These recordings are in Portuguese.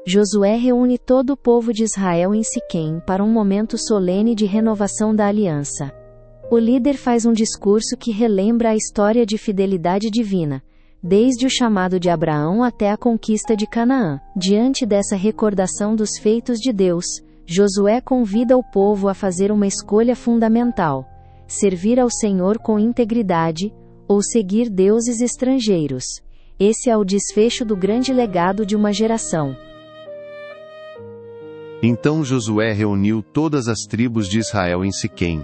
Josué reúne todo o povo de Israel em Siquém para um momento solene de renovação da aliança. O líder faz um discurso que relembra a história de fidelidade divina, desde o chamado de Abraão até a conquista de Canaã. Diante dessa recordação dos feitos de Deus, Josué convida o povo a fazer uma escolha fundamental: servir ao Senhor com integridade, ou seguir deuses estrangeiros. Esse é o desfecho do grande legado de uma geração. Então Josué reuniu todas as tribos de Israel em Siquém.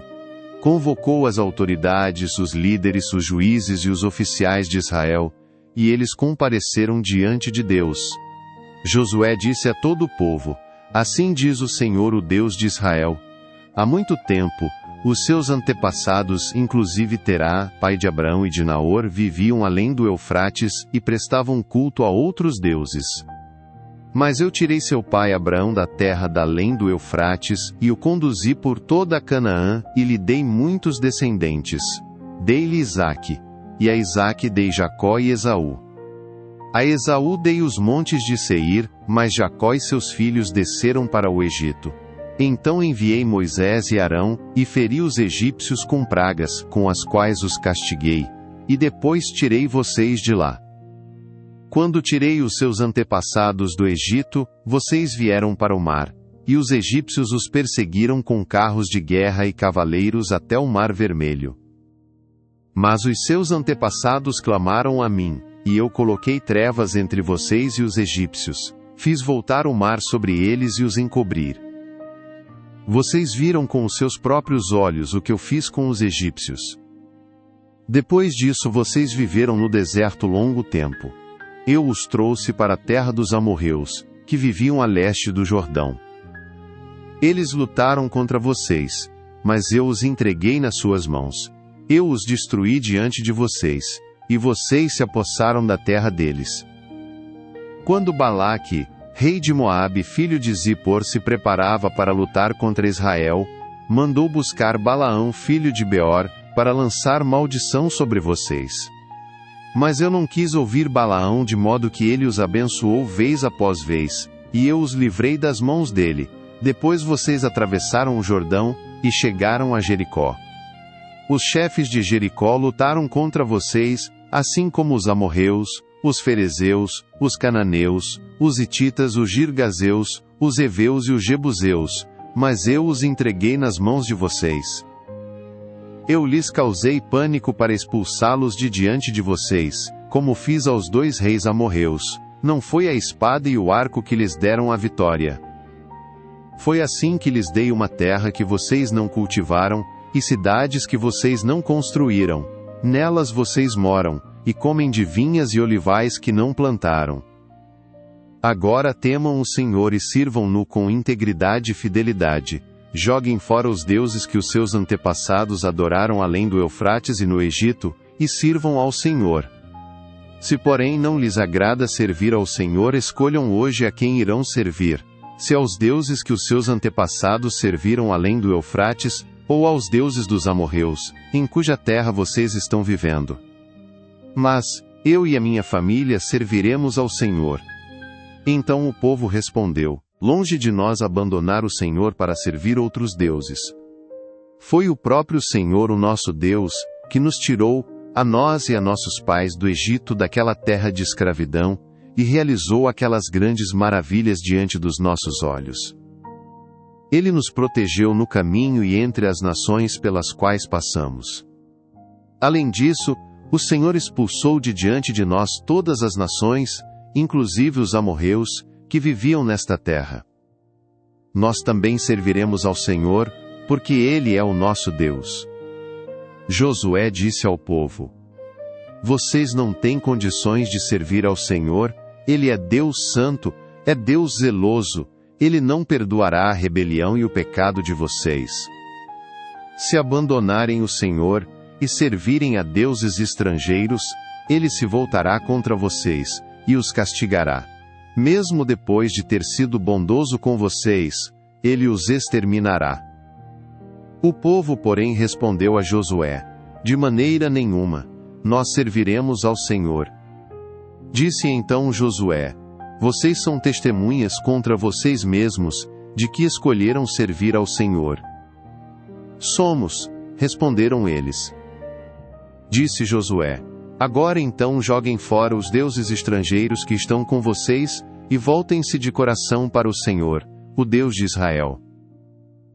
Convocou as autoridades, os líderes, os juízes e os oficiais de Israel, e eles compareceram diante de Deus. Josué disse a todo o povo: Assim diz o Senhor, o Deus de Israel: Há muito tempo, os seus antepassados, inclusive Terá, pai de Abrão e de Naor, viviam além do Eufrates e prestavam culto a outros deuses. Mas eu tirei seu pai Abraão da terra da além do Eufrates, e o conduzi por toda a Canaã, e lhe dei muitos descendentes. Dei-lhe Isaque, e a Isaque dei Jacó e Esaú. A Esaú dei os montes de Seir, mas Jacó e seus filhos desceram para o Egito. Então enviei Moisés e Arão, e feri os egípcios com pragas, com as quais os castiguei, e depois tirei vocês de lá. Quando tirei os seus antepassados do Egito, vocês vieram para o mar, e os egípcios os perseguiram com carros de guerra e cavaleiros até o Mar Vermelho. Mas os seus antepassados clamaram a mim, e eu coloquei trevas entre vocês e os egípcios, fiz voltar o mar sobre eles e os encobrir. Vocês viram com os seus próprios olhos o que eu fiz com os egípcios. Depois disso vocês viveram no deserto longo tempo. Eu os trouxe para a terra dos amorreus, que viviam a leste do Jordão. Eles lutaram contra vocês, mas eu os entreguei nas suas mãos. Eu os destruí diante de vocês, e vocês se apossaram da terra deles. Quando Balaque, rei de Moabe, filho de Zippor, se preparava para lutar contra Israel, mandou buscar Balaão, filho de Beor, para lançar maldição sobre vocês. Mas eu não quis ouvir Balaão, de modo que ele os abençoou vez após vez, e eu os livrei das mãos dele. Depois vocês atravessaram o Jordão, e chegaram a Jericó. Os chefes de Jericó lutaram contra vocês, assim como os amorreus, os ferezeus, os cananeus, os hititas, os girgazeus, os heveus e os jebuseus, mas eu os entreguei nas mãos de vocês. Eu lhes causei pânico para expulsá-los de diante de vocês, como fiz aos 2 reis amorreus. Não foi a espada e o arco que lhes deram a vitória. Foi assim que lhes dei uma terra que vocês não cultivaram, e cidades que vocês não construíram. Nelas vocês moram, e comem de vinhas e olivais que não plantaram. Agora temam o Senhor e sirvam-no com integridade e fidelidade. Joguem fora os deuses que os seus antepassados adoraram além do Eufrates e no Egito, e sirvam ao Senhor. Se porém não lhes agrada servir ao Senhor, escolham hoje a quem irão servir, se aos deuses que os seus antepassados serviram além do Eufrates, ou aos deuses dos amorreus, em cuja terra vocês estão vivendo. Mas, eu e a minha família serviremos ao Senhor. Então o povo respondeu: Longe de nós abandonar o Senhor para servir outros deuses. Foi o próprio Senhor, o nosso Deus, que nos tirou, a nós e a nossos pais, do Egito, daquela terra de escravidão, e realizou aquelas grandes maravilhas diante dos nossos olhos. Ele nos protegeu no caminho e entre as nações pelas quais passamos. Além disso, o Senhor expulsou de diante de nós todas as nações, inclusive os amorreus, que viviam nesta terra. Nós também serviremos ao Senhor, porque Ele é o nosso Deus. Josué disse ao povo: Vocês não têm condições de servir ao Senhor, Ele é Deus santo, é Deus zeloso, Ele não perdoará a rebelião e o pecado de vocês. Se abandonarem o Senhor, e servirem a deuses estrangeiros, Ele se voltará contra vocês, e os castigará. Mesmo depois de ter sido bondoso com vocês, Ele os exterminará. O povo, porém, respondeu a Josué: De maneira nenhuma, nós serviremos ao Senhor. Disse então Josué: Vocês são testemunhas contra vocês mesmos, de que escolheram servir ao Senhor. Somos, responderam eles. Disse Josué: Agora então joguem fora os deuses estrangeiros que estão com vocês, e voltem-se de coração para o Senhor, o Deus de Israel.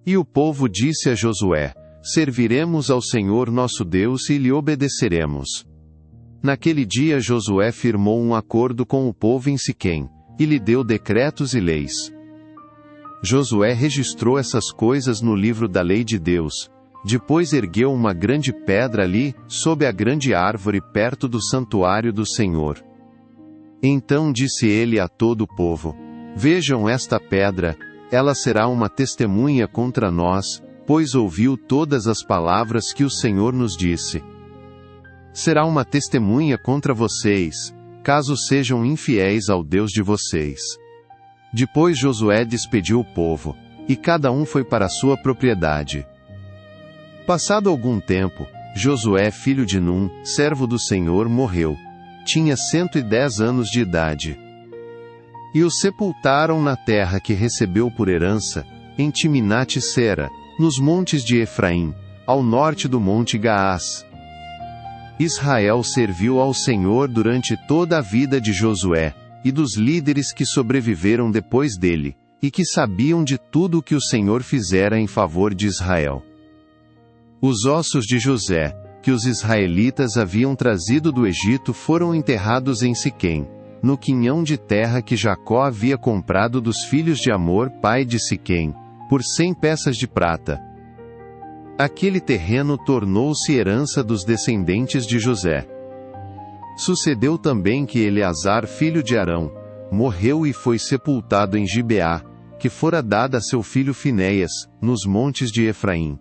E o povo disse a Josué: Serviremos ao Senhor nosso Deus e lhe obedeceremos. Naquele dia Josué firmou um acordo com o povo em Siquém, e lhe deu decretos e leis. Josué registrou essas coisas no livro da lei de Deus. Depois ergueu uma grande pedra ali, sob a grande árvore perto do santuário do Senhor. Então disse ele a todo o povo: Vejam esta pedra, ela será uma testemunha contra nós, pois ouviu todas as palavras que o Senhor nos disse. Será uma testemunha contra vocês, caso sejam infiéis ao Deus de vocês. Depois Josué despediu o povo, e cada um foi para a sua propriedade. Passado algum tempo, Josué filho de Num, servo do Senhor, morreu. Tinha 110 anos de idade. E o sepultaram na terra que recebeu por herança, em Timnat-Sera, nos montes de Efraim, ao norte do monte Gaás. Israel serviu ao Senhor durante toda a vida de Josué, e dos líderes que sobreviveram depois dele, e que sabiam de tudo o que o Senhor fizera em favor de Israel. Os ossos de José, que os israelitas haviam trazido do Egito, foram enterrados em Siquém, no quinhão de terra que Jacó havia comprado dos filhos de Amor, pai de Siquém, por 100 peças de prata. Aquele terreno tornou-se herança dos descendentes de José. Sucedeu também que Eleazar, filho de Arão, morreu e foi sepultado em Gibeá, que fora dada a seu filho Finéias, nos montes de Efraim.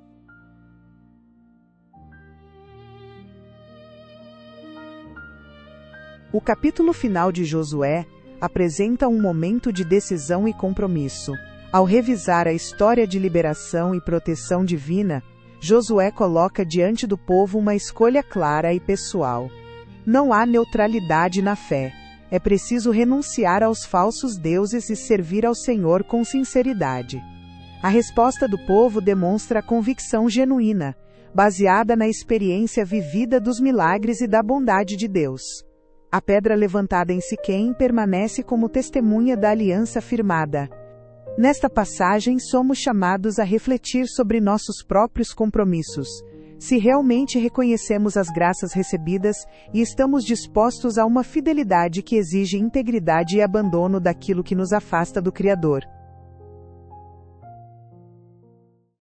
O capítulo final de Josué apresenta um momento de decisão e compromisso. Ao revisar a história de liberação e proteção divina, Josué coloca diante do povo uma escolha clara e pessoal. Não há neutralidade na fé. É preciso renunciar aos falsos deuses e servir ao Senhor com sinceridade. A resposta do povo demonstra a convicção genuína, baseada na experiência vivida dos milagres e da bondade de Deus. A pedra levantada em Siquém permanece como testemunha da aliança firmada. Nesta passagem somos chamados a refletir sobre nossos próprios compromissos. Se realmente reconhecemos as graças recebidas e estamos dispostos a uma fidelidade que exige integridade e abandono daquilo que nos afasta do Criador.